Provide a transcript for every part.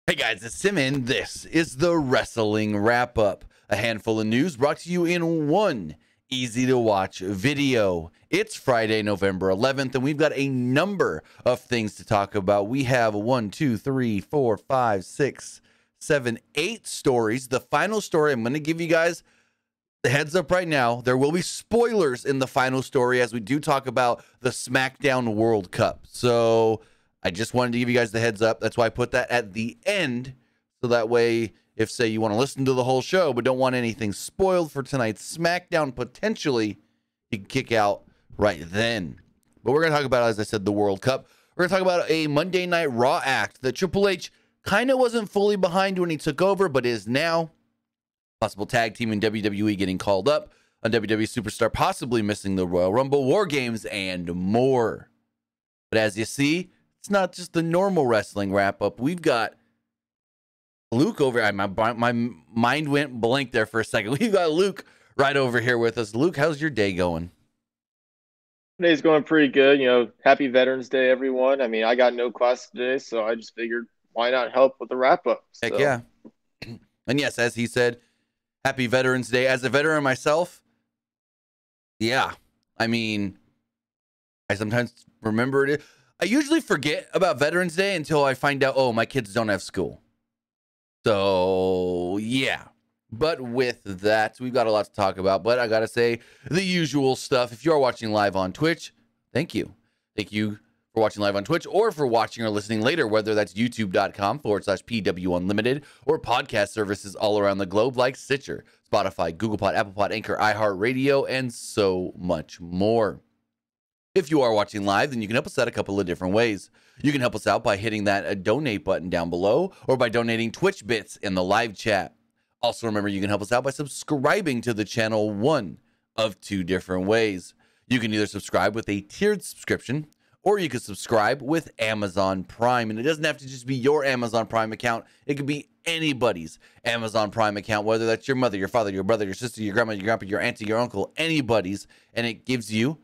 Hey guys, it's Tim, and this is the Wrestling Wrap-Up. A handful of news brought to you in one easy-to-watch video. It's Friday, November 11th, and we've got a number of things to talk about. We have 1, 2, 3, 4, 5, 6, 7, 8 stories. The final story, I'm going to give you guys the heads up right now. There will be spoilers in the final story as we do talk about the Smackdown World Cup. So I just wanted to give you guys the heads up. That's why I put that at the end. So that way, if, say, you want to listen to the whole show but don't want anything spoiled for tonight's Smackdown, potentially, you can kick out right then. But we're going to talk about, as I said, the World Cup. We're going to talk about a Monday Night Raw act that Triple H kind of wasn't fully behind when he took over, but is now. Possible tag team in WWE getting called up. A WWE superstar possibly missing the Royal Rumble, War Games, and more. But as you see, it's not just the normal wrestling wrap-up. We've got Luke over. My mind went blank there for a second. We've got Luke right over here with us. Luke, how's your day going? Today's going pretty good. Happy Veterans Day, everyone. I mean, I got no class today, so I just figured why not help with the wrap-up. Heck yeah. And yes, as he said, happy Veterans Day. As a veteran myself, yeah. I mean, I sometimes remember it. I usually forget about Veterans Day until I find out, oh, my kids don't have school. So, yeah. But with that, we've got a lot to talk about. But I got to say, the usual stuff. If you are watching live on Twitch, thank you. Thank you for watching live on Twitch or for watching or listening later, whether that's youtube.com/PWU Unlimited or podcast services all around the globe like Stitcher, Spotify, Google Pod, Apple Pod, Anchor, iHeartRadio, and so much more. If you are watching live, then you can help us out a couple of different ways. You can help us out by hitting that donate button down below or by donating Twitch bits in the live chat. Also, remember, you can help us out by subscribing to the channel one of two different ways. You can either subscribe with a tiered subscription, or you can subscribe with Amazon Prime. And it doesn't have to just be your Amazon Prime account. It could be anybody's Amazon Prime account, whether that's your mother, your father, your brother, your sister, your grandma, your grandpa, your auntie, your uncle, anybody's. And it gives you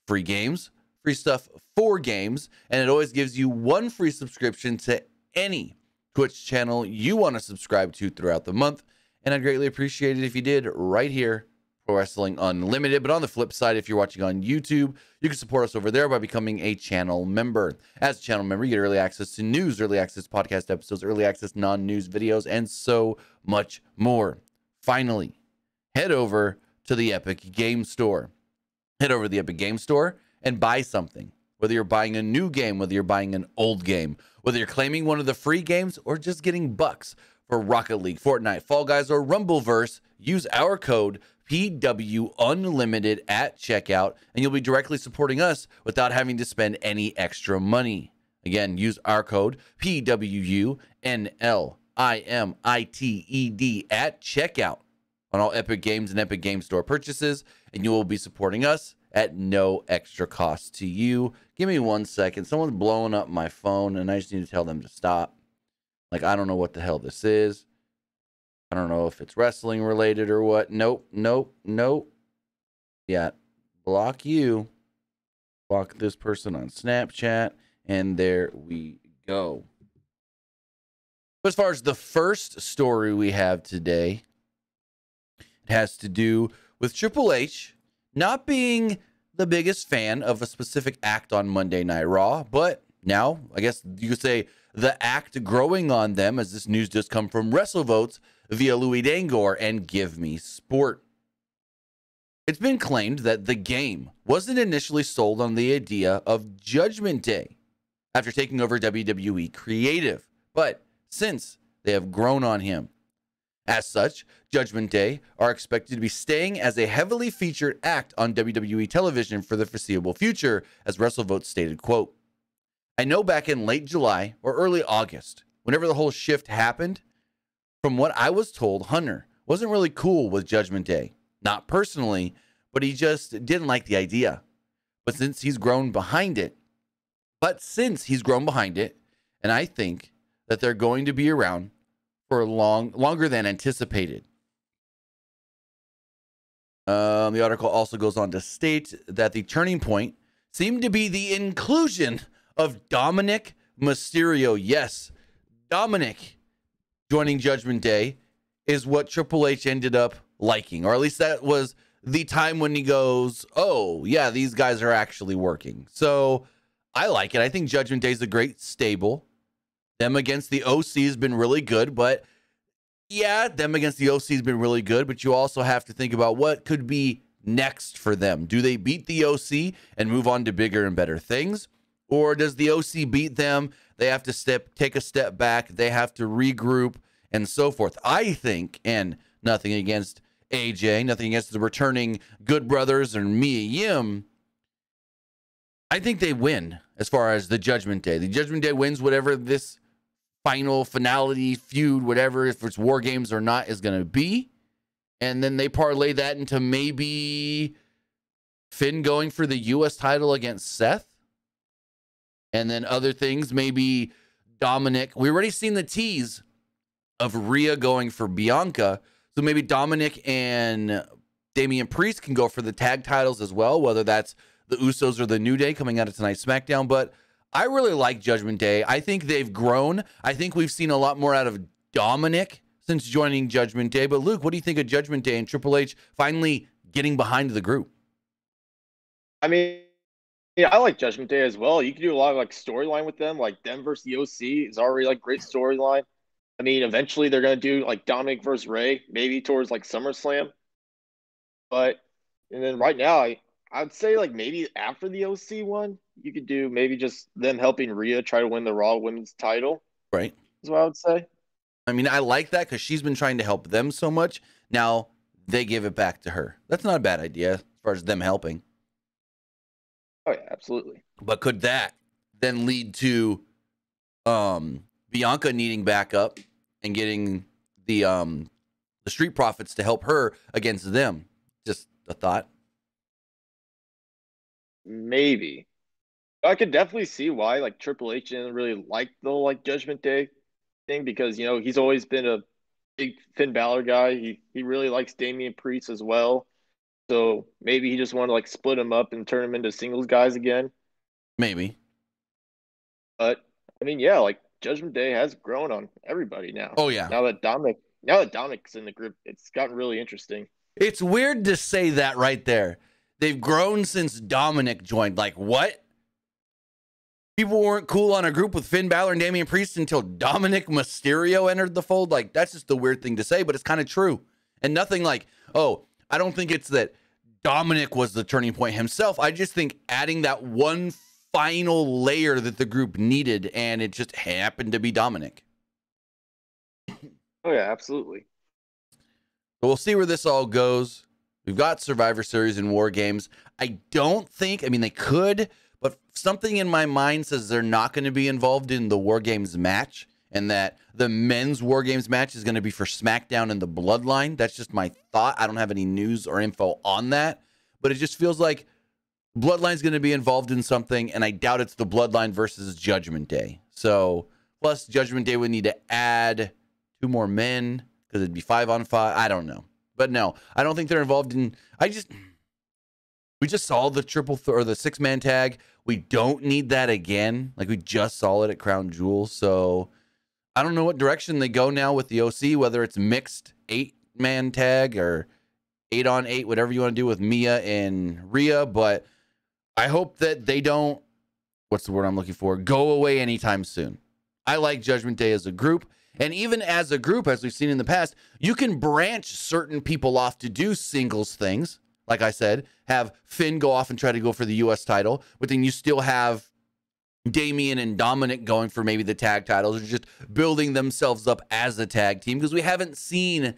free games, free stuff for games, and it always gives you one free subscription to any Twitch channel you want to subscribe to throughout the month. And I'd greatly appreciate it if you did right here, Pro Wrestling Unlimited. But on the flip side, if you're watching on YouTube, you can support us over there by becoming a channel member. As a channel member, you get early access to news, early access to podcast episodes, early access non-news videos, and so much more. Finally, head over to the Epic Game Store. Head over to the Epic Game Store and buy something. Whether you're buying a new game, whether you're buying an old game, whether you're claiming one of the free games or just getting bucks for Rocket League, Fortnite, Fall Guys, or Rumbleverse, use our code PW Unlimited at checkout, and you'll be directly supporting us without having to spend any extra money. Again, use our code PWU NLIMITED at checkout on all Epic Games and Epic Game Store purchases, and you will be supporting us at no extra cost to you. Give me 1 second. Someone's blowing up my phone, and I just need to tell them to stop. Like, I don't know what the hell this is. I don't know if it's wrestling related or what. Nope. Yeah, block you. Block this person on Snapchat, and there we go. But as far as the first story we have today, it has to do with Triple H not being the biggest fan of a specific act on Monday Night Raw, but now, I guess you could say, the act growing on them, as this news just come from WrestleVotes via Louis Dangor and Give Me Sport. It's been claimed that the game wasn't initially sold on the idea of Judgment Day after taking over WWE Creative, but since they have grown on him. As such, Judgment Day are expected to be staying as a heavily featured act on WWE television for the foreseeable future, as WrestleVotes stated, quote, I know back in late July or early August, whenever the whole shift happened, from what I was told, Hunter wasn't really cool with Judgment Day. Not personally, but he just didn't like the idea. But since he's grown behind it, and I think that they're going to be around for longer than anticipated. The article also goes on to state that the turning point seemed to be the inclusion of Dominic Mysterio. Yes, Dominic joining Judgment Day is what Triple H ended up liking, or at least that was the time when he goes, oh, yeah, these guys are actually working. So I like it. I think Judgment Day is a great stable. Them against the OC has been really good, but yeah, them against the OC has been really good, but you also have to think about what could be next for them. Do they beat the OC and move on to bigger and better things? Or does the OC beat them? They have to take a step back. They have to regroup and so forth. I think, and nothing against AJ, nothing against the returning Good Brothers and Mia Yim, I think they win as far as the Judgment Day. The Judgment Day wins whatever this final finality feud, whatever, if it's War Games or not, is going to be. And then they parlay that into maybe Finn going for the U.S. title against Seth. And then other things, maybe Dominic. We already seen the tease of Rhea going for Bianca. So maybe Dominic and Damian Priest can go for the tag titles as well, whether that's the Usos or the New Day coming out of tonight's SmackDown. But I really like Judgment Day. I think they've grown. I think we've seen a lot more out of Dominic since joining Judgment Day. But Luke, what do you think of Judgment Day and Triple H finally getting behind the group? I mean, yeah, I like Judgment Day as well. You can do a lot of like storyline with them, like them versus the OC is already like great storyline. I mean, eventually they're gonna do like Dominic versus Ray, maybe towards like SummerSlam. But and then right now, I'd say like maybe after the OC one, you could do maybe just them helping Rhea try to win the Raw Women's title. Right. Is what I would say. I mean, I like that because she's been trying to help them so much. Now they give it back to her. That's not a bad idea as far as them helping. Oh yeah, absolutely. But could that then lead to Bianca needing backup and getting the Street Profits to help her against them? Just a thought. Maybe. I could definitely see why like Triple H didn't really like the like Judgment Day thing because he's always been a big Finn Balor guy. He really likes Damian Priest as well. So maybe he just wanted to like split them up and turn them into singles guys again. Maybe. But I mean, yeah, like Judgment Day has grown on everybody now. Oh yeah. Now that Dominic's in the group, it's gotten really interesting. It's weird to say that right there. They've grown since Dominic joined. Like what? People weren't cool on a group with Finn Balor and Damian Priest until Dominic Mysterio entered the fold. Like that's just the weird thing to say, but it's kind of true. And nothing like, oh, I don't think it's that Dominic was the turning point himself. I just think adding that one final layer that the group needed, and it just happened to be Dominic. Oh, yeah, absolutely. But we'll see where this all goes. We've got Survivor Series and War Games. I mean, they could, but something in my mind says they're not going to be involved in the War Games match, and that the men's War Games match is going to be for SmackDown and the Bloodline. That's just my thought. I don't have any news or info on that, but it just feels like Bloodline's going to be involved in something, and I doubt it's the Bloodline versus Judgment Day. So, plus Judgment Day would need to add 2 more men because it'd be 5-on-5. I don't know. But no, I don't think they're involved in... We just saw the or the 6-man tag. We don't need that again. Like, we just saw it at Crown Jewel, so... I don't know what direction they go now with the OC, whether it's mixed 8-man tag or 8-on-8, whatever you want to do with Mia and Rhea. But I hope that they don't, what's the word I'm looking for, go away anytime soon. I like Judgment Day as a group. And even as a group, as we've seen in the past, you can branch certain people off to do singles things. Like I said, have Finn go off and try to go for the U.S. title, but then you still have Damian and Dominic going for maybe the tag titles, or just building themselves up as a tag team, because we haven't seen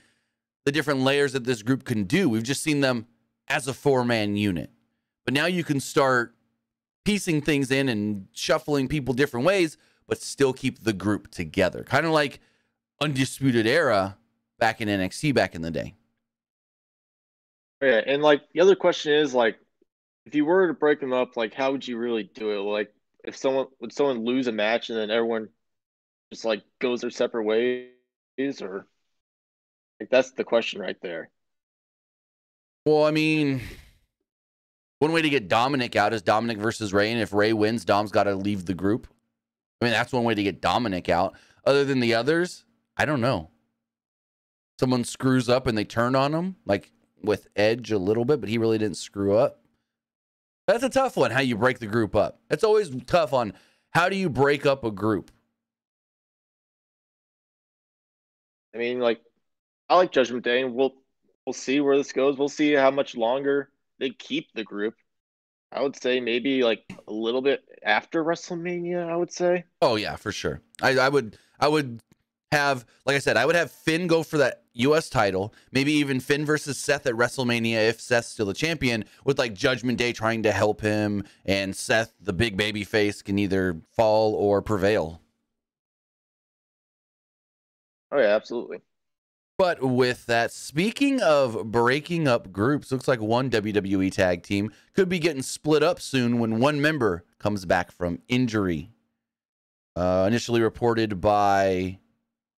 the different layers that this group can do. We've just seen them as a 4-man unit. But now you can start piecing things in and shuffling people different ways, but still keep the group together. Kind of like Undisputed Era back in NXT back in the day. Yeah, and like the other question is like, if you were to break them up, like how would you really do it? Like, if someone lose a match and then everyone just like goes their separate ways, or like that's the question right there. Well, I mean, one way to get Dominic out is Dominic versus Ray, and if Ray wins, Dom's got to leave the group. I mean, that's one way to get Dominic out. Other than the others, I don't know. Someone screws up and they turn on him, like with Edge a little bit, but he really didn't screw up. That's a tough one, how you break the group up. It's always tough on how do you break up a group. I mean, like, I like Judgment Day, and we'll see where this goes. We'll see how much longer they keep the group. I would say maybe like a little bit after WrestleMania, I would say. Oh yeah, for sure. I would have, like I said, I would have Finn go for that US title, maybe even Finn versus Seth at WrestleMania if Seth's still the champion, with like Judgment Day trying to help him, and Seth, the big baby face, can either fall or prevail. Oh yeah, absolutely. But with that, speaking of breaking up groups, looks like one WWE tag team could be getting split up soon when one member comes back from injury. Initially reported by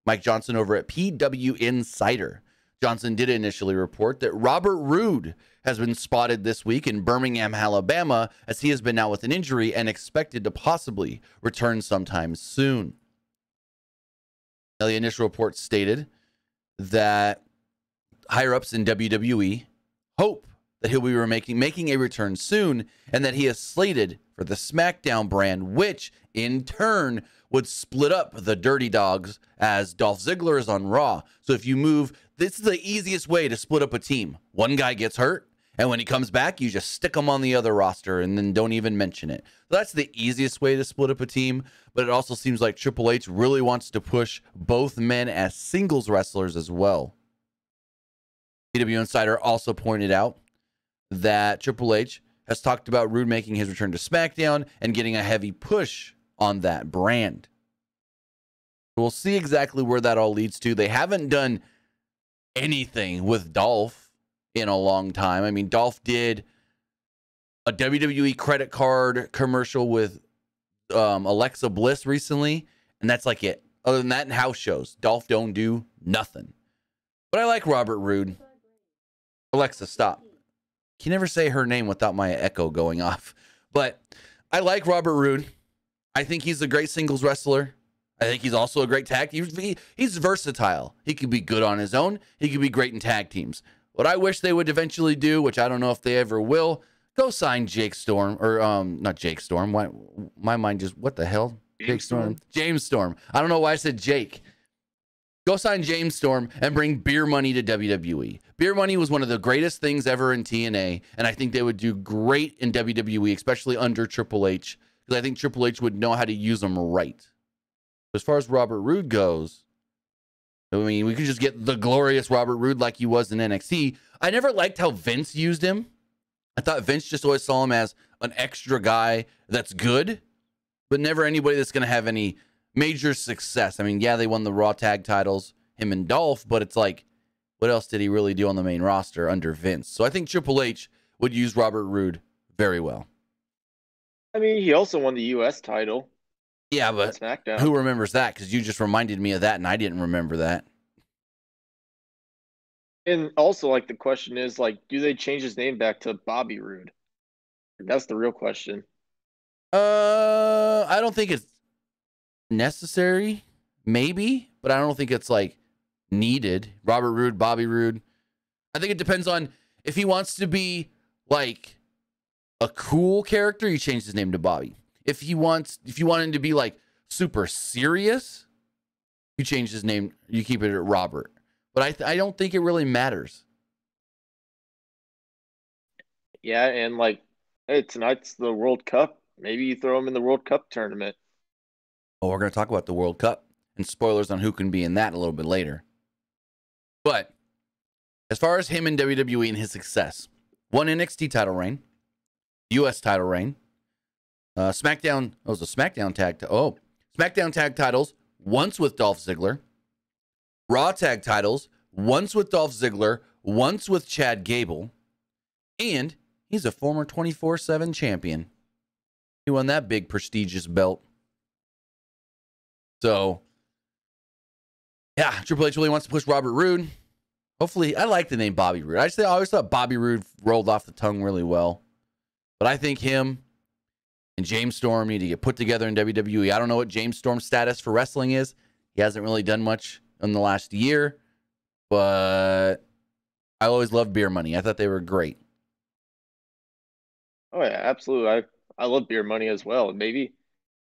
Mike Johnson over at PW Insider. Johnson did initially report that Robert Roode has been spotted this week in Birmingham, Alabama, as he has been out with an injury and expected to possibly return sometime soon. Now, the initial report stated that higher-ups in WWE hope that he'll be making a return soon, and that he is slated for the Smackdown brand, which in turn would split up the Dirty Dogs, as Dolph Ziggler is on Raw. So if you move, this is the easiest way to split up a team. One guy gets hurt, and when he comes back, you just stick him on the other roster and then don't even mention it. So that's the easiest way to split up a team, but it also seems like Triple H really wants to push both men as singles wrestlers as well. PW Insider also pointed out that Triple H has talked about Roode making his return to SmackDown and getting a heavy push on that brand. We'll see exactly where that all leads to. They haven't done anything with Dolph in a long time. I mean, Dolph did a WWE credit card commercial with Alexa Bliss recently, and that's like it. Other than that, in house shows, Dolph don't do nothing. But I like Robert Roode. Alexa, stop. Can you never say her name without my echo going off? But I like Robert Roode. I think he's a great singles wrestler. I think he's also a great tag team. He's versatile. He could be good on his own. He could be great in tag teams. What I wish they would eventually do, which I don't know if they ever will, go sign Jake Storm, or not Jake Storm. Why, my mind just, what the hell? Jake Storm. James Storm. I don't know why I said Jake. Go sign James Storm and bring Beer Money to WWE. Beer Money was one of the greatest things ever in TNA, and I think they would do great in WWE, especially under Triple H, because I think Triple H would know how to use them right. As far as Robert Roode goes, I mean, we could just get the glorious Robert Roode like he was in NXT. I never liked how Vince used him. I thought Vince just always saw him as an extra guy that's good, but never anybody that's going to have any major success. I mean, yeah, they won the Raw tag titles, him and Dolph, but it's like, what else did he really do on the main roster under Vince? So I think Triple H would use Robert Roode very well. I mean, he also won the U.S. title. Yeah, but SmackDown. Who remembers that? Because you just reminded me of that, and I didn't remember that. And also, like, the question is, like, do they change his name back to Bobby Roode? That's the real question. I don't think it's necessary, maybe, but I don't think it's like needed. Robert Roode, Bobby Roode. I think it depends on if he wants to be like a cool character, you change his name to Bobby. If you want him to be like super serious, you change his name, you keep it at Robert. But I don't think it really matters. Yeah, and like, hey, tonight's the World Cup. Maybe you throw him in the World Cup tournament. Oh, we're going to talk about the World Cup and spoilers on who can be in that a little bit later. But as far as him in WWE and his success, one NXT title reign, US title reign, SmackDown, it was a SmackDown SmackDown tag titles, once with Dolph Ziggler, Raw tag titles, once with Dolph Ziggler, once with Chad Gable, and he's a former 24/7 champion. He won that big prestigious belt. So, yeah, Triple H really wants to push Robert Roode. Hopefully, I like the name Bobby Roode. I always thought Bobby Roode rolled off the tongue really well. But I think him and James Storm need to get put together in WWE. I don't know what James Storm's status for wrestling is. He hasn't really done much in the last year, but I always loved Beer Money. I thought they were great. Oh yeah, absolutely. I love Beer Money as well. Maybe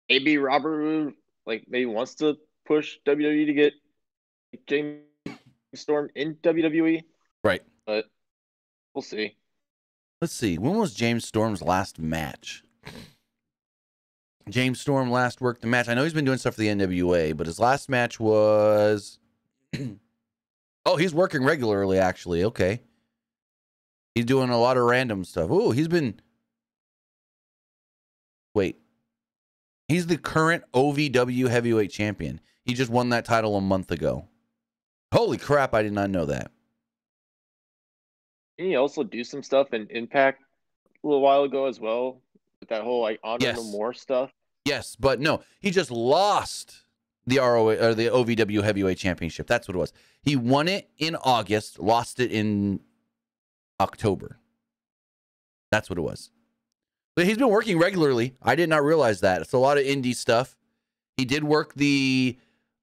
Robert Roode maybe wants to push WWE to get James Storm in WWE, Right. but we'll see. Let's see. When was James Storm's last match? James Storm last worked the match. I know he's been doing stuff for the NWA, but his last match was... Oh, he's working regularly, actually. Okay. He's doing a lot of random stuff. Oh, he's been... Wait. He's the current OVW heavyweight champion. He just won that title a month ago. Holy crap, I did not know that. Didn't he also do some stuff in Impact a little while ago as well? With that whole Honor No More stuff? Yes, but no. He just lost the ROA or the OVW heavyweight championship. That's what it was. He won it in August, lost it in October. That's what it was. But he's been working regularly. I did not realize that. It's a lot of indie stuff. He did work the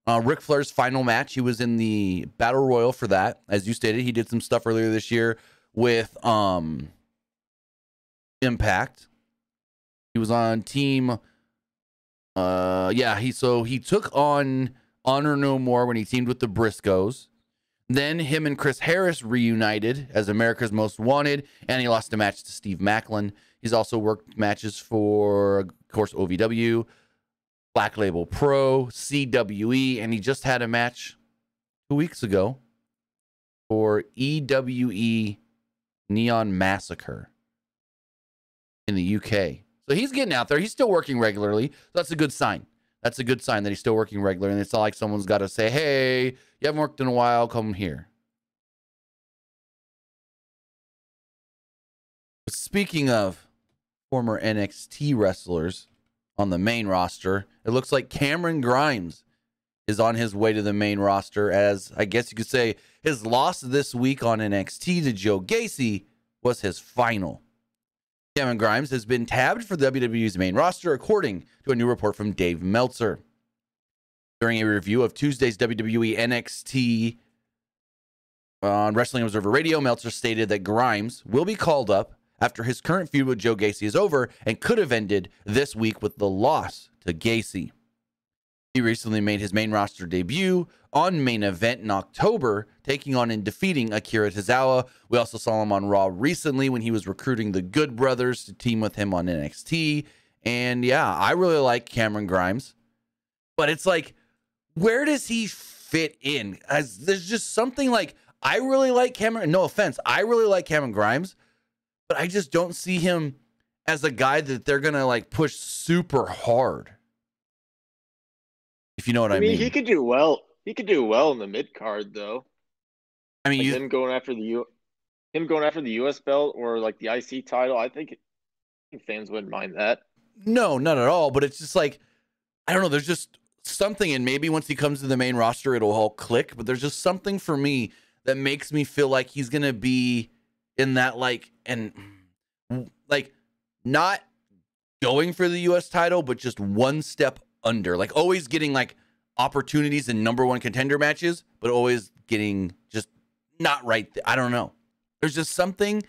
Ric Flair's final match. He was in the Battle Royal for that. As you stated, he did some stuff earlier this year with Impact. He was on team he took on Honor No More when he teamed with the Briscoes. Then him and Chris Harris reunited as America's Most Wanted, and he lost a match to Steve Macklin. He's also worked matches for, of course, OVW, Black Label Pro, CWE, and he just had a match 2 weeks ago for EWE Neon Massacre in the UK. So he's getting out there. He's still working regularly. So that's a good sign. That's a good sign that he's still working regularly. And it's not like someone's got to say, hey, you haven't worked in a while, come here. But speaking of former NXT wrestlers on the main roster, it looks like Cameron Grimes is on his way to the main roster, as I guess you could say his loss this week on NXT to Joe Gacy was his final. Cameron Grimes has been tabbed for WWE's main roster, according to a new report from Dave Meltzer. During a review of Tuesday's WWE NXT on Wrestling Observer Radio, Meltzer stated that Grimes will be called up after his current feud with Joe Gacy is over and could have ended this week with the loss to Gacy. He recently made his main roster debut on Main Event in October, taking on and defeating Akira Tozawa. We also saw him on Raw recently when he was recruiting the Good Brothers to team with him on NXT. And yeah, I really like Cameron Grimes. But it's like, where does he fit in? There's just something like, I really like Cameron. No offense, I really like Cameron Grimes. But I just don't see him as a guy that they're going to like push super hard. If you know what I mean. He could do well. He could do well in the mid card, though. I mean, him going after the US belt or like the IC title. I think fans wouldn't mind that. No, not at all. But it's just like, I don't know. There's just something, and maybe once he comes to the main roster, it'll all click. But there's just something for me that makes me feel like he's gonna be in that not going for the US title, but just one step under, like always getting like opportunities in number one contender matches, but always getting just not right. I don't know. There's just something,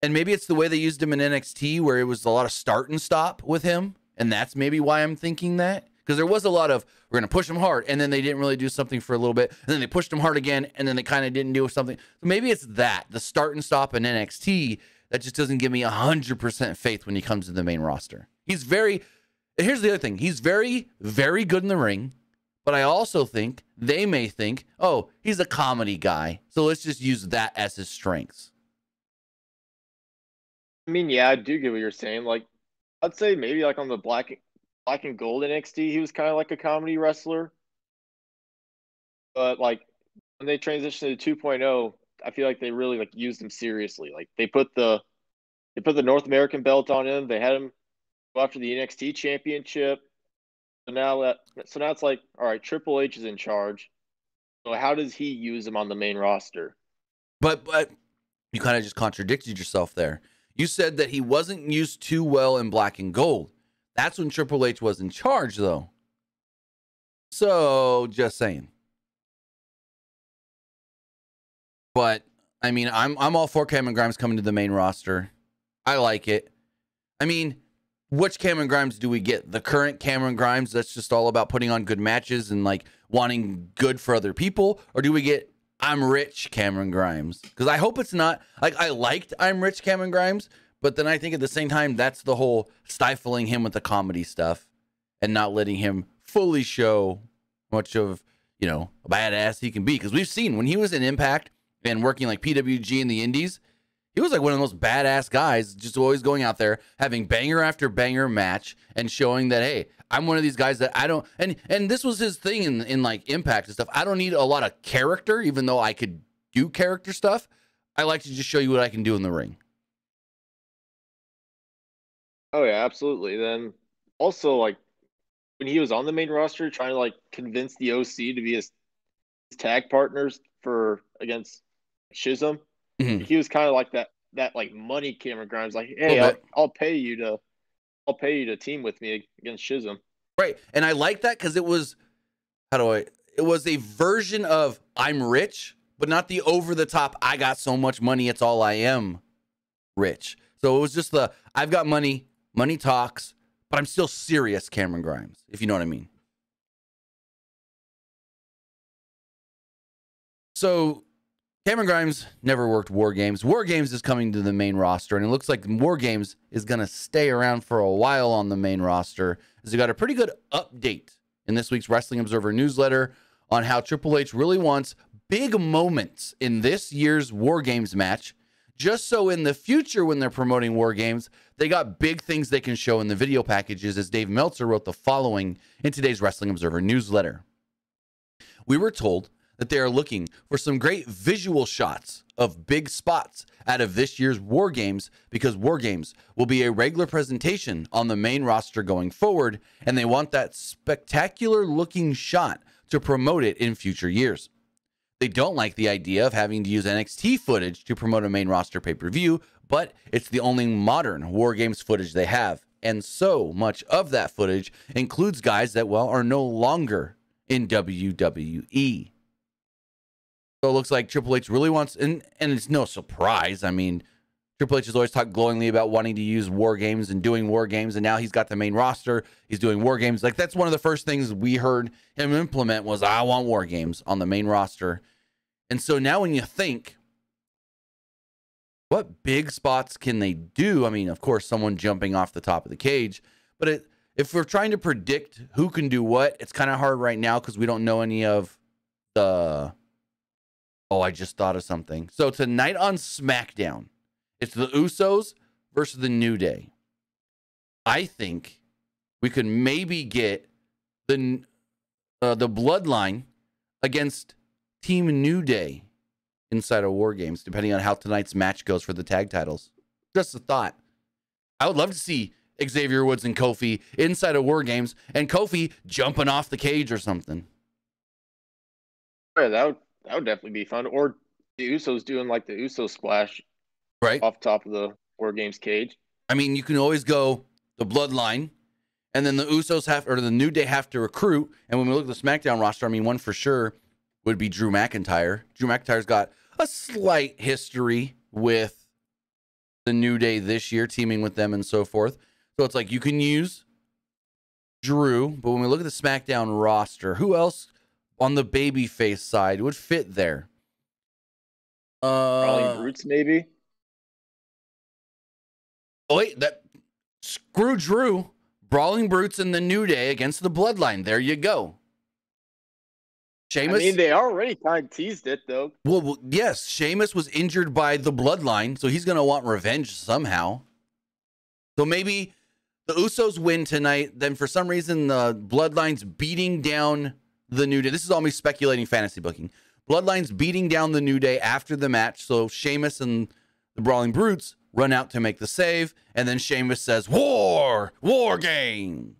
and maybe it's the way they used him in NXT where it was a lot of start and stop with him. And that's maybe why I'm thinking that, because there was a lot of, we're going to push him hard. And then they didn't really do something for a little bit. And then they pushed him hard again. And then they kind of didn't do something. So maybe it's that, the start and stop in NXT, that just doesn't give me 100% faith when he comes to the main roster. Here's the other thing. He's very, very good in the ring, but I also think they may think, oh, he's a comedy guy, so let's just use that as his strengths. I mean, yeah, I do get what you're saying. Like, I'd say maybe like on the black and gold NXT, he was kind of like a comedy wrestler. But like when they transitioned to 2.0, I feel like they really like used him seriously. Like they put the North American belt on him. They had him go after the NXT championship. So now it's like, all right, Triple H is in charge. So how does he use him on the main roster? But you kind of just contradicted yourself there. You said that he wasn't used too well in black and gold. That's when Triple H was in charge, though. So just saying. But I mean, I'm all for Cameron Grimes coming to the main roster. I like it. I mean, which Cameron Grimes do we get? The current Cameron Grimes that's just all about putting on good matches and like wanting good for other people, or do we get I'm rich Cameron Grimes? Because I hope it's not like I liked I'm rich Cameron Grimes, but then I think at the same time that's the whole stifling him with the comedy stuff and not letting him fully show much of, you know, a badass he can be. Because we've seen when he was in Impact and working like PWG in the Indies, he was like one of the most badass guys, just always going out there, having banger after banger match and showing that, hey, I'm one of these guys that I don't, and this was his thing in like Impact and stuff. I don't need a lot of character, even though I could do character stuff. I like to just show you what I can do in the ring. Oh yeah, absolutely. Then also like when he was on the main roster, trying to like convince the OC to be his tag partners for against Chisholm, Mm-hmm. he was kind of like that like money Cameron Grimes, like, A hey, little bit. I'll pay you to team with me against Chisholm. Right. And I like that because it was, it was a version of I'm rich, but not the over the top, I got so much money, it's all I am rich. So it was just the, I've got money, money talks, but I'm still serious Cameron Grimes, if you know what I mean. So Cameron Grimes never worked War Games. War Games is coming to the main roster, and it looks like War Games is going to stay around for a while on the main roster, as we got a pretty good update in this week's Wrestling Observer newsletter on how Triple H really wants big moments in this year's War Games match, just so in the future when they're promoting War Games, they got big things they can show in the video packages, as Dave Meltzer wrote the following in today's Wrestling Observer newsletter. We were told that they are looking for some great visual shots of big spots out of this year's War Games, because War Games will be a regular presentation on the main roster going forward, and they want that spectacular looking shot to promote it in future years. They don't like the idea of having to use NXT footage to promote a main roster pay-per-view, but it's the only modern War Games footage they have, and so much of that footage includes guys that, well, are no longer in WWE. So it looks like Triple H really wants, and it's no surprise. I mean, Triple H has always talked glowingly about wanting to use War Games and doing War Games, and now he's got the main roster. He's doing War Games. Like, that's one of the first things we heard him implement was, I want War Games on the main roster. And so now when you think, what big spots can they do? I mean, of course, someone jumping off the top of the cage, but if we're trying to predict who can do what, it's kind of hard right now because we don't know any of the... Oh, I just thought of something. So tonight on Smackdown, it's the Usos versus the New Day. I think we could maybe get the Bloodline against Team New Day inside of War Games, depending on how tonight's match goes for the tag titles. Just a thought. I would love to see Xavier Woods and Kofi inside of War Games, and Kofi jumping off the cage or something. Yeah, that would definitely be fun. Or the Usos doing like the Uso splash Right? off top of the War Games cage. I mean, you can always go the Bloodline, and then the Usos or the New Day have to recruit. And when we look at the SmackDown roster, I mean, one for sure would be Drew McIntyre. Drew McIntyre's got a slight history with the New Day this year, teaming with them and so forth. So it's like you can use Drew, but when we look at the SmackDown roster, who else on the babyface side would fit there? Brawling Brutes, maybe. Oh wait, screw Drew. Brawling Brutes in the New Day against the Bloodline. There you go. Sheamus. I mean, they already kind of teased it, though. Well, yes, Sheamus was injured by the Bloodline, so he's going to want revenge somehow. So maybe the Usos win tonight, then for some reason the Bloodline's beating down the New Day. This is all me speculating fantasy booking. Bloodline's beating down the New Day after the match, so Sheamus and the Brawling Brutes run out to make the save, and then Sheamus says, War Games.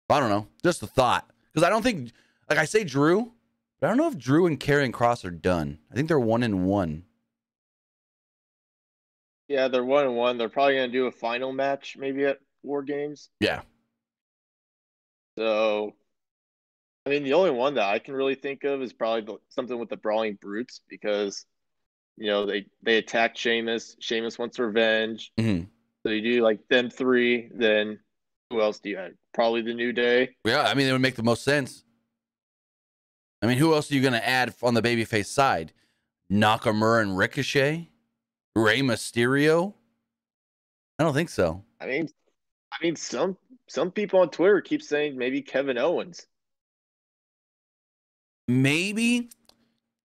I don't know, just a thought. Because I don't think, like I say Drew, but I don't know if Drew and Karrion Kross are done. I think they're 1-1. Yeah, they're 1-1. They're probably going to do a final match maybe at War Games. Yeah. So I mean, the only one that I can really think of is probably something with the Brawling Brutes because they attacked Sheamus. Sheamus wants revenge. Mhm. So you do like them three. Then who else do you have? Probably the New Day. Yeah, I mean, it would make the most sense. I mean, who else are you going to add on the babyface side? Nakamura and Ricochet? Rey Mysterio? I don't think so. I mean, some people on Twitter keep saying maybe Kevin Owens. Maybe,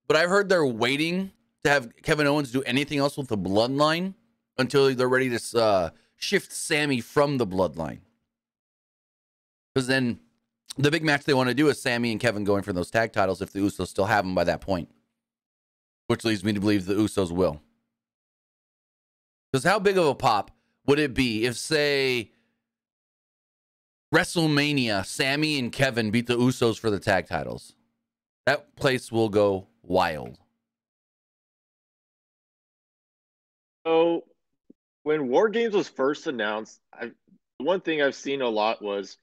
but I've heard they're waiting to have Kevin Owens do anything else with the bloodline until they're ready to shift Sammy from the bloodline. Because then the big match they want to do is Sammy and Kevin going for those tag titles if the Usos still have them by that point. Which leads me to believe the Usos will. Because how big of a pop would it be if, say, WrestleMania, Sammy and Kevin beat the Usos for the tag titles? That place will go wild. So when War Games was first announced, one thing I've seen a lot was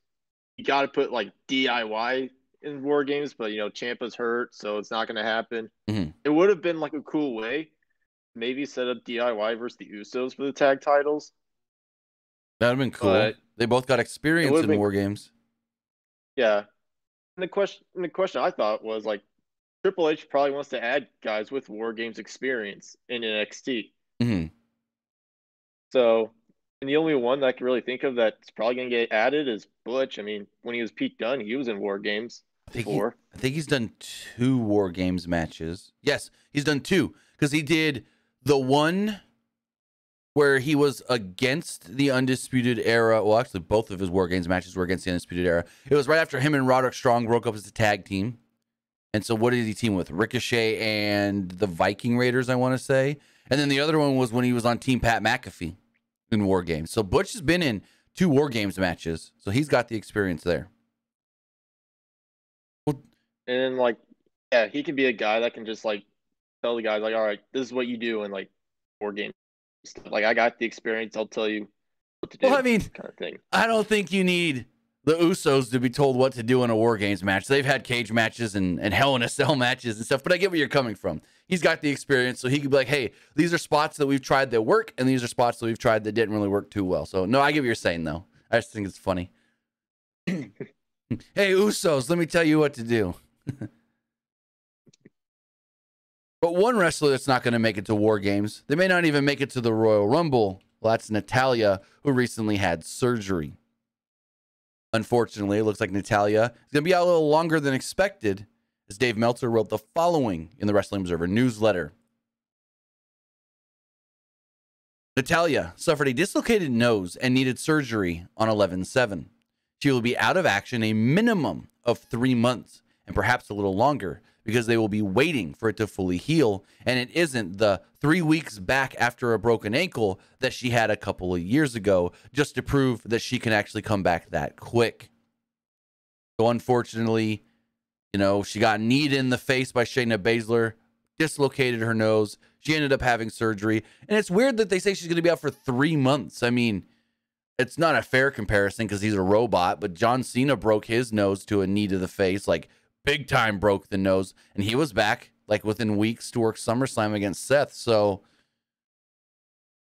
you got to put like DIY in War Games, but Ciampa's hurt, so it's not going to happen. Mm-hmm. It would have been like a cool way, maybe set up DIY versus the Usos for the tag titles. That would have been cool. But they both got experience in War Games. Yeah. And the question I thought was like Triple H probably wants to add guys with War Games experience in NXT. Mm-hmm. So, and the only one that I can really think of that's probably going to get added is Butch. I mean, when he was Pete Dunne, he was in War Games before. I think he's done 2 War Games matches. Yes, he's done 2 because he did the one where he was against the Undisputed Era. Well, actually, both of his War Games matches were against the Undisputed Era. It was right after him and Roderick Strong broke up as a tag team. And so what did he team with? Ricochet and the Viking Raiders, I want to say. And then the other one was when he was on Team Pat McAfee in War Games. So Butch has been in 2 War Games matches. So he's got the experience there. And like, yeah, he can be a guy that can just like tell the guys like, all right, this is what you do in like War Games stuff. Like, I got the experience. I'll tell you what to do. Well, I mean, kind of thing. I don't think you need the Usos to be told what to do in a War Games match. They've had cage matches and Hell in a Cell matches and stuff, but I get where you're coming from. He's got the experience, so he could be like, hey, these are spots that we've tried that work, and these are spots that we've tried that didn't really work too well. So, no, I get what you're saying, though. I just think it's funny. Hey, Usos, let me tell you what to do. But one wrestler that's not going to make it to War Games, they may not even make it to the Royal Rumble. Well, that's Natalya, who recently had surgery. Unfortunately, it looks like Natalya is going to be out a little longer than expected, as Dave Meltzer wrote the following in the Wrestling Observer newsletter. Natalya suffered a dislocated nose and needed surgery on 11/7. She will be out of action a minimum of 3 months and perhaps a little longer because they will be waiting for it to fully heal, and it isn't the 3 weeks back after a broken ankle that she had a couple of years ago just to prove that she can actually come back that quick. So unfortunately, she got kneed in the face by Shayna Baszler, dislocated her nose. She ended up having surgery, and it's weird that they say she's going to be out for 3 months. I mean, it's not a fair comparison because he's a robot, but John Cena broke his nose to a knee to the face, like big time broke the nose, and he was back like within weeks to work SummerSlam against Seth. So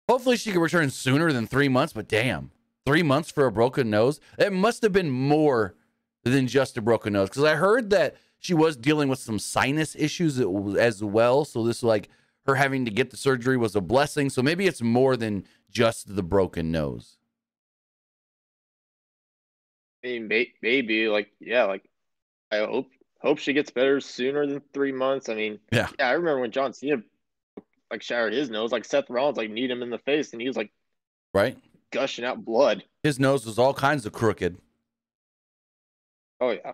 hopefully she can return sooner than 3 months, but damn, 3 months for a broken nose? It must have been more than just a broken nose, because I heard that she was dealing with some sinus issues as well. So this, like, her having to get the surgery was a blessing. So maybe it's more than just the broken nose. I mean, maybe like, yeah, like I hope she gets better sooner than 3 months. I mean, yeah, I remember when John Cena like shattered his nose, like Seth Rollins like kneed him in the face, and he was like, right, gushing out blood. His nose was all kinds of crooked. Oh yeah.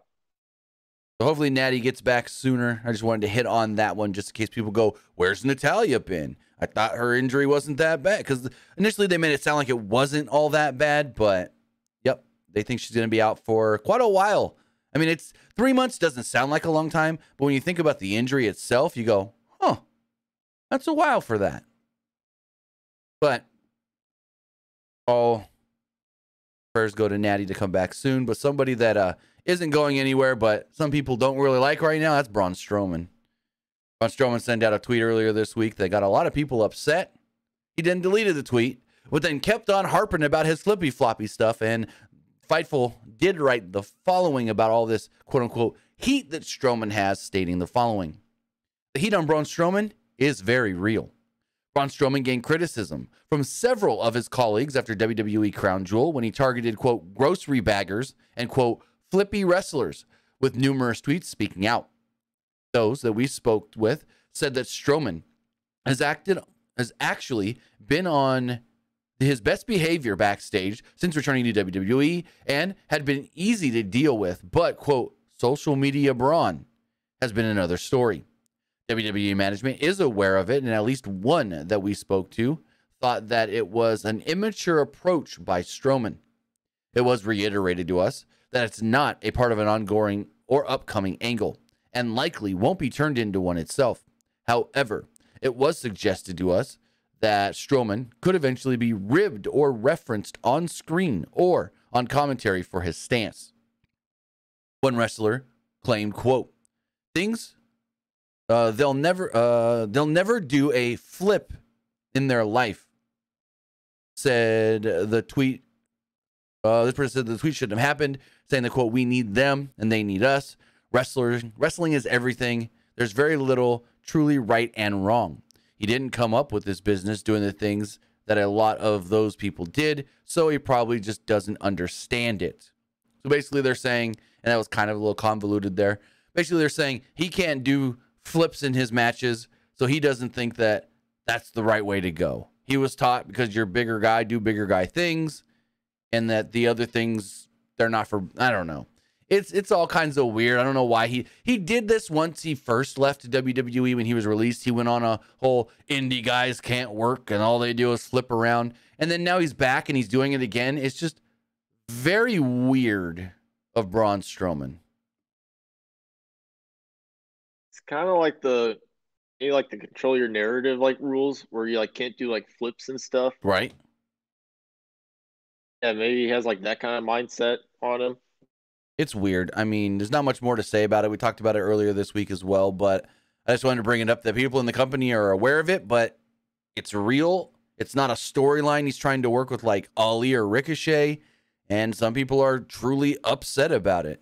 So hopefully Natty gets back sooner. I just wanted to hit on that one just in case people go, where's Natalya been? I thought her injury wasn't that bad, because initially they made it sound like it wasn't all that bad, but yep, they think she's going to be out for quite a while. I mean, it's 3 months doesn't sound like a long time, but when you think about the injury itself, you go, huh, that's a while for that. But all prayers go to Natty to come back soon. But somebody that isn't going anywhere, but some people don't really like right now. That's Braun Strowman. Braun Strowman sent out a tweet earlier this week that got a lot of people upset. He then deleted the tweet, but then kept on harping about his flippy floppy stuff. And Fightful did write the following about all this quote unquote heat that Strowman has, stating the following. The heat on Braun Strowman is very real. Braun Strowman gained criticism from several of his colleagues after WWE Crown Jewel when he targeted, quote, grocery baggers and, quote, flippy wrestlers, with numerous tweets speaking out. Those that we spoke with said that Strowman has actually been on his best behavior backstage since returning to WWE and had been easy to deal with, but, quote, social media Braun has been another story. WWE management is aware of it, and at least one that we spoke to thought that it was an immature approach by Strowman. It was reiterated to us that it's not a part of an ongoing or upcoming angle, and likely won't be turned into one itself. However, it was suggested to us that Strowman could eventually be ribbed or referenced on screen or on commentary for his stance. One wrestler claimed, quote, they'll never do a flip in their life, said the tweet. This person said the tweet shouldn't have happened, saying the quote, we need them and they need us. Wrestling is everything. There's very little truly right and wrong. He didn't come up with this business doing the things that a lot of those people did, so he probably just doesn't understand it. So basically they're saying, and that was kind of a little convoluted there, basically they're saying he can't do flips in his matches, so he doesn't think that that's the right way to go. He was taught because you're a bigger guy, do bigger guy things, and that the other things, they're not for, I don't know. It's all kinds of weird. I don't know why he did this once he first left WWE when he was released. He went on a whole indie guys can't work and all they do is flip around. And then now he's back and he's doing it again. It's just very weird of Braun Strowman. It's kind of like the control your narrative like rules where you like can't do like flips and stuff. Right. Yeah, maybe he has like that kind of mindset on him. It's weird. I mean, there's not much more to say about it. We talked about it earlier this week as well, but I just wanted to bring it up that people in the company are aware of it, but it's real. It's not a storyline he's trying to work with like Ali or Ricochet, and some people are truly upset about it.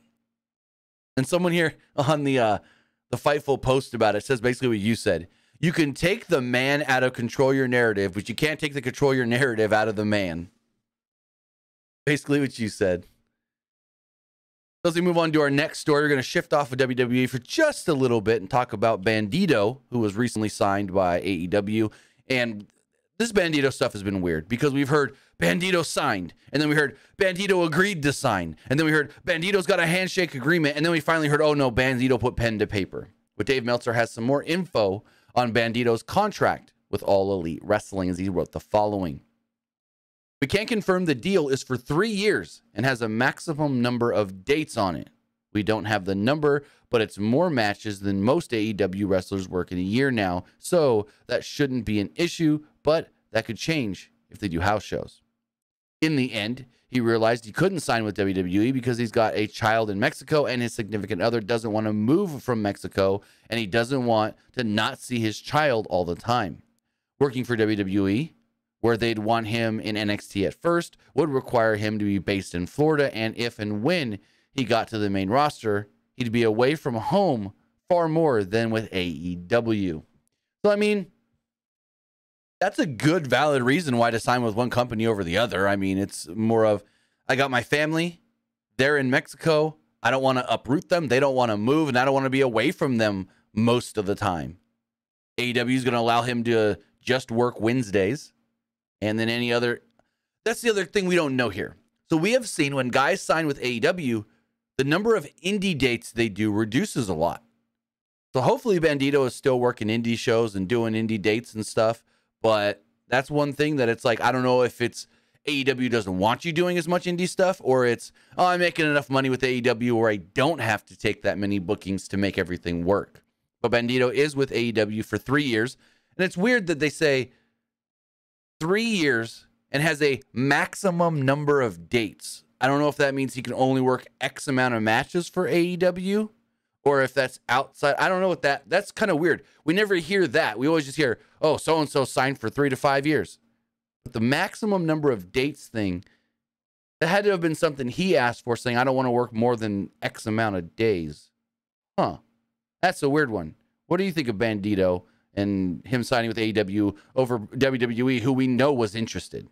And someone here on the Fightful post about it says basically what you said. You can take the man out of control your narrative, but you can't take the control your narrative out of the man. Basically what you said. So as we move on to our next story, we're going to shift off of WWE for just a little bit and talk about Bandito, who was recently signed by AEW. And this Bandito stuff has been weird because we've heard Bandito signed, and then we heard Bandito agreed to sign, and then we heard Bandito's got a handshake agreement, and then we finally heard, oh no, Bandito put pen to paper. But Dave Meltzer has some more info on Bandito's contract with All Elite Wrestling as he wrote the following. We can't confirm the deal is for 3 years and has a maximum number of dates on it. We don't have the number, but it's more matches than most AEW wrestlers work in a year now, so that shouldn't be an issue, but that could change if they do house shows. In the end, he realized he couldn't sign with WWE because he's got a child in Mexico and his significant other doesn't want to move from Mexico and he doesn't want to not see his child all the time. Working for WWE, where they'd want him in NXT at first, would require him to be based in Florida, and if and when he got to the main roster, he'd be away from home far more than with AEW. So, I mean, that's a good, valid reason why to sign with one company over the other. I mean, it's more of, I got my family, they're in Mexico, I don't want to uproot them, they don't want to move, and I don't want to be away from them most of the time. AEW is going to allow him to just work Wednesdays. And then any other, that's the other thing we don't know here. So we have seen when guys sign with AEW, the number of indie dates they do reduces a lot. So hopefully Bandito is still working indie shows and doing indie dates and stuff. But that's one thing that it's like, I don't know if it's AEW doesn't want you doing as much indie stuff, or it's, oh, I'm making enough money with AEW where I don't have to take that many bookings to make everything work. But Bandito is with AEW for 3 years. And it's weird that they say 3 years and has a maximum number of dates. I don't know if that means he can only work X amount of matches for AEW or if that's outside. I don't know what that's kind of weird. We never hear that. We always just hear, oh, so-and-so signed for 3 to 5 years. But the maximum number of dates thing, that had to have been something he asked for, saying, I don't want to work more than X amount of days. Huh. That's a weird one. What do you think of Bandito and him signing with AEW over WWE, who we know was interested?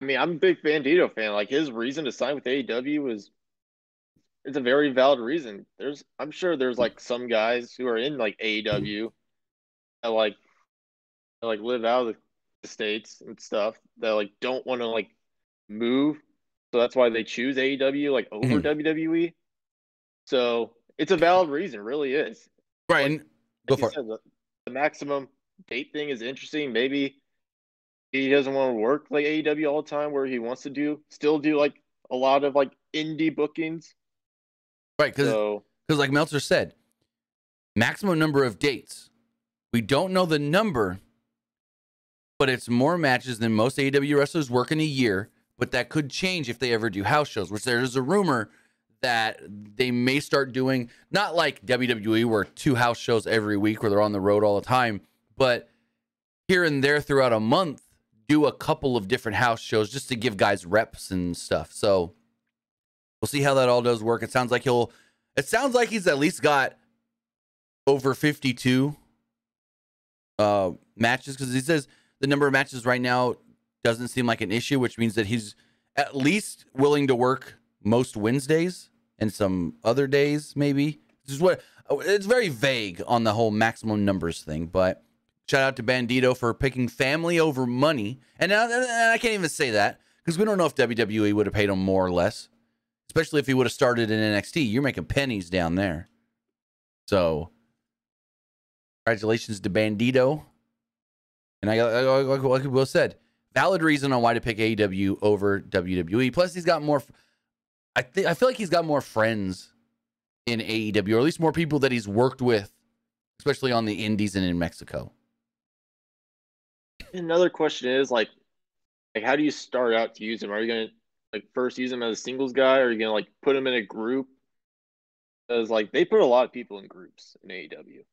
I mean, I'm a big Bandito fan. Like his reason to sign with AEW it's a very valid reason. I'm sure there's like some guys who are in like AEW that live out of the states and stuff that like don't want to like move. So that's why they choose AEW like over WWE. So it's a valid reason, it really is. Right, Like, and go for it. said, the maximum date thing is interesting. Maybe he doesn't want to work like AEW all the time, where he wants to still do like a lot of like indie bookings. Right, because So like Meltzer said, maximum number of dates. We don't know the number, but it's more matches than most AEW wrestlers work in a year. But that could change if they ever do house shows, which there's a rumor that they may start doing, not like WWE where 2 house shows every week where they're on the road all the time, but here and there throughout a month, do a couple of different house shows just to give guys reps and stuff. So we'll see how that all does work. It sounds like he's at least got over 52 matches, because he says the number of matches right now doesn't seem like an issue, which means that he's at least willing to work most Wednesdays and some other days, maybe. It's very vague on the whole maximum numbers thing, but shout out to Bandito for picking family over money. And I can't even say that because we don't know if WWE would have paid him more or less, especially if he would have started in NXT. You're making pennies down there. So congratulations to Bandito. And like Will said, valid reason on why to pick AEW over WWE. Plus, he's got more. I feel like he's got more friends in AEW, or at least more people that he's worked with, especially on the indies and in Mexico. another question is like how do you start out to use him? Are you gonna like first use him as a singles guy, or are you gonna like put him in a group? Because like they put a lot of people in groups in AEW.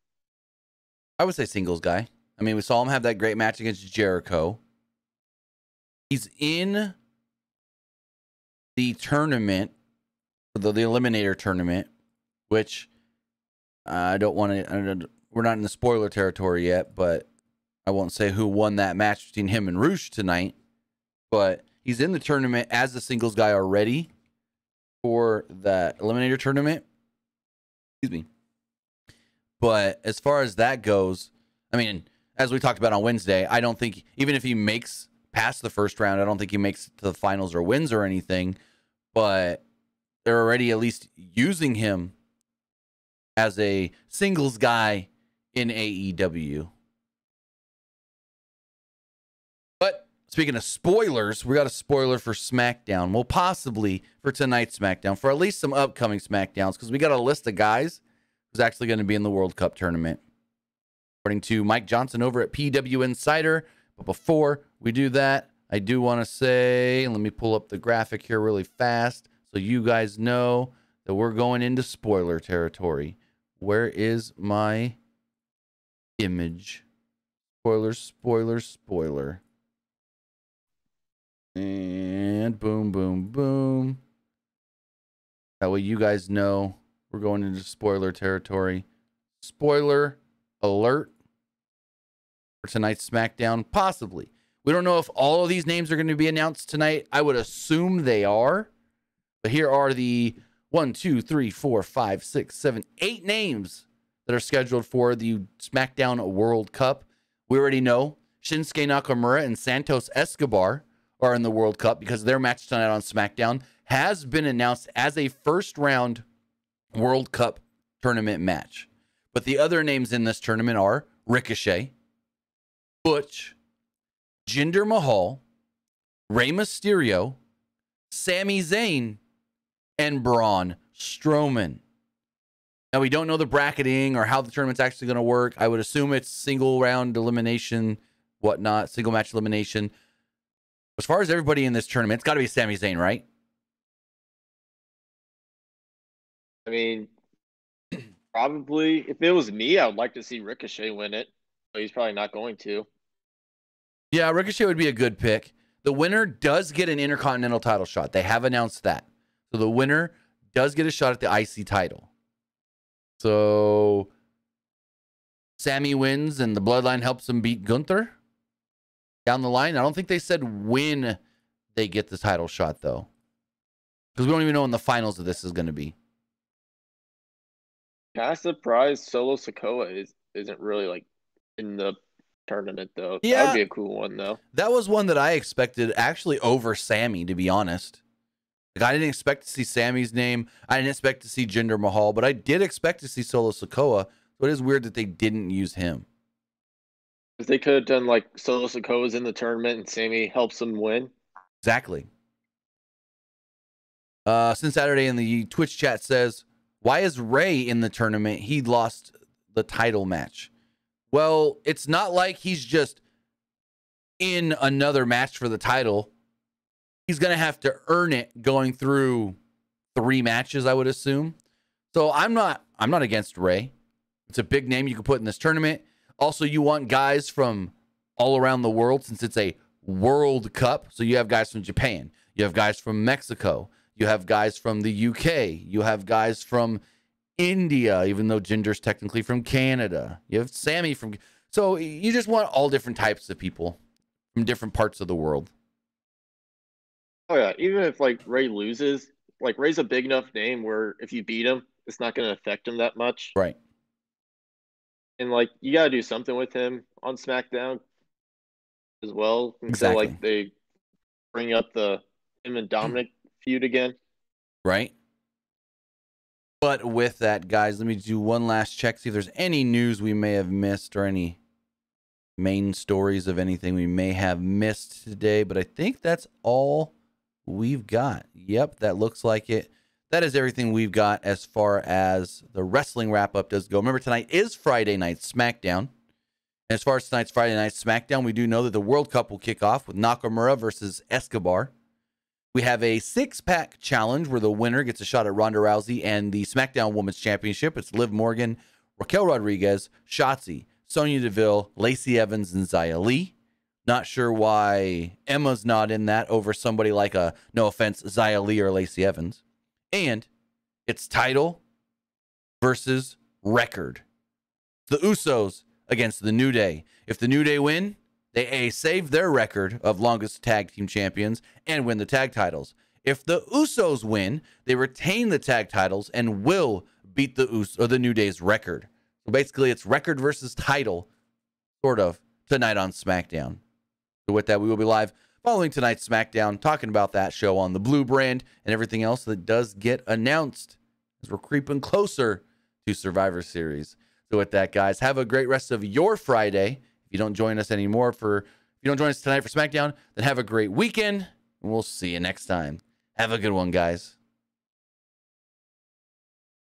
I would say singles guy. I mean, we saw him have that great match against Jericho. He's in the tournament, the Eliminator tournament, which I don't want to. We're not in the spoiler territory yet, but I won't say who won that match between him and Roosh tonight. But he's in the tournament as a singles guy already for that Eliminator tournament. Excuse me. But as far as that goes, I mean, as we talked about on Wednesday, I don't think, even if he makes past the first round, I don't think he makes it to the finals or wins or anything. But they're already at least using him as a singles guy in AEW. But speaking of spoilers, we got a spoiler for Smackdown. Well, possibly for tonight's Smackdown, for at least some upcoming Smackdowns, because we got a list of guys who's actually going to be in the World Cup tournament, according to Mike Johnson over at PW Insider. But before we do that, I do want to say, let me pull up the graphic here really fast so you guys know that we're going into spoiler territory. Where is my image? Spoiler, spoiler, spoiler. And boom, boom, boom. That way you guys know we're going into spoiler territory. Spoiler alert for tonight's SmackDown, possibly. We don't know if all of these names are going to be announced tonight. I would assume they are. But here are the 1, 2, 3, 4, 5, 6, 7, 8 names that are scheduled for the SmackDown World Cup. We already know Shinsuke Nakamura and Santos Escobar are in the World Cup because their match tonight on SmackDown has been announced as a first-round World Cup tournament match. But the other names in this tournament are Ricochet, Butch, Jinder Mahal, Rey Mysterio, Sami Zayn, and Braun Strowman. Now, we don't know the bracketing or how the tournament's actually going to work. I would assume it's single round elimination, whatnot, single match elimination. As far as everybody in this tournament, it's got to be Sami Zayn, right? I mean, probably if it was me, I would like to see Ricochet win it, but he's probably not going to. Yeah, Ricochet would be a good pick. The winner does get an Intercontinental title shot. They have announced that. So the winner does get a shot at the IC title. So Sammy wins and the Bloodline helps him beat Gunther down the line. I don't think they said when they get the title shot, though, because we don't even know when the finals of this is going to be. Kind of surprised Solo Sikoa isn't really like in the tournament though. Yeah, that would be a cool one though. That was one that I expected actually over Sammy, to be honest. Like, I didn't expect to see Sammy's name. I didn't expect to see Jinder Mahal, but I did expect to see Solo Sikoa. So it is weird that they didn't use him. If they could have done like Solo Sikoa's in the tournament and Sammy helps them win. Exactly. Since Saturday in the Twitch chat says, why is Ray in the tournament? He lost the title match. Well, it's not like he's just in another match for the title. He's going to have to earn it going through 3 matches, I would assume. So I'm not against Ray. It's a big name you can put in this tournament. Also, you want guys from all around the world since it's a World Cup. So you have guys from Japan. You have guys from Mexico. You have guys from the UK. You have guys from India, even though Jinder's technically from Canada. You have Sammy from... So you just want all different types of people from different parts of the world. Oh yeah, even if like Ray loses, like Ray's a big enough name where if you beat him, it's not going to affect him that much. Right. And like you got to do something with him on SmackDown as well. Exactly. Like they bring up the him and Dominic feud again. Right. But with that, guys, let me do one last check, see if there's any news we may have missed or any main stories of anything we may have missed today. But I think that's all we've got. Yep, that looks like it. That is everything we've got as far as the wrestling wrap-up does go. Remember, tonight is Friday Night Smackdown. And as far as tonight's Friday Night Smackdown, we do know that the World Cup will kick off with Nakamura versus Escobar. We have a 6-pack challenge where the winner gets a shot at Ronda Rousey and the SmackDown Women's Championship. It's Liv Morgan, Raquel Rodriguez, Shotzi, Sonya Deville, Lacey Evans, and Xia Li. Not sure why Emma's not in that over somebody like no offense, Xia Li or Lacey Evans. And it's title versus record. The Usos against the New Day. If the New Day win, they save their record of longest tag team champions and win the tag titles. If the Usos win, they retain the tag titles and will beat the New Day's record. So basically, it's record versus title, sort of, tonight on SmackDown. So with that, we will be live following tonight's SmackDown, talking about that show on the Blue brand and everything else that does get announced as we're creeping closer to Survivor Series. So with that, guys, have a great rest of your Friday. If you don't join us anymore if you don't join us tonight for SmackDown, then have a great weekend, and we'll see you next time. Have a good one, guys.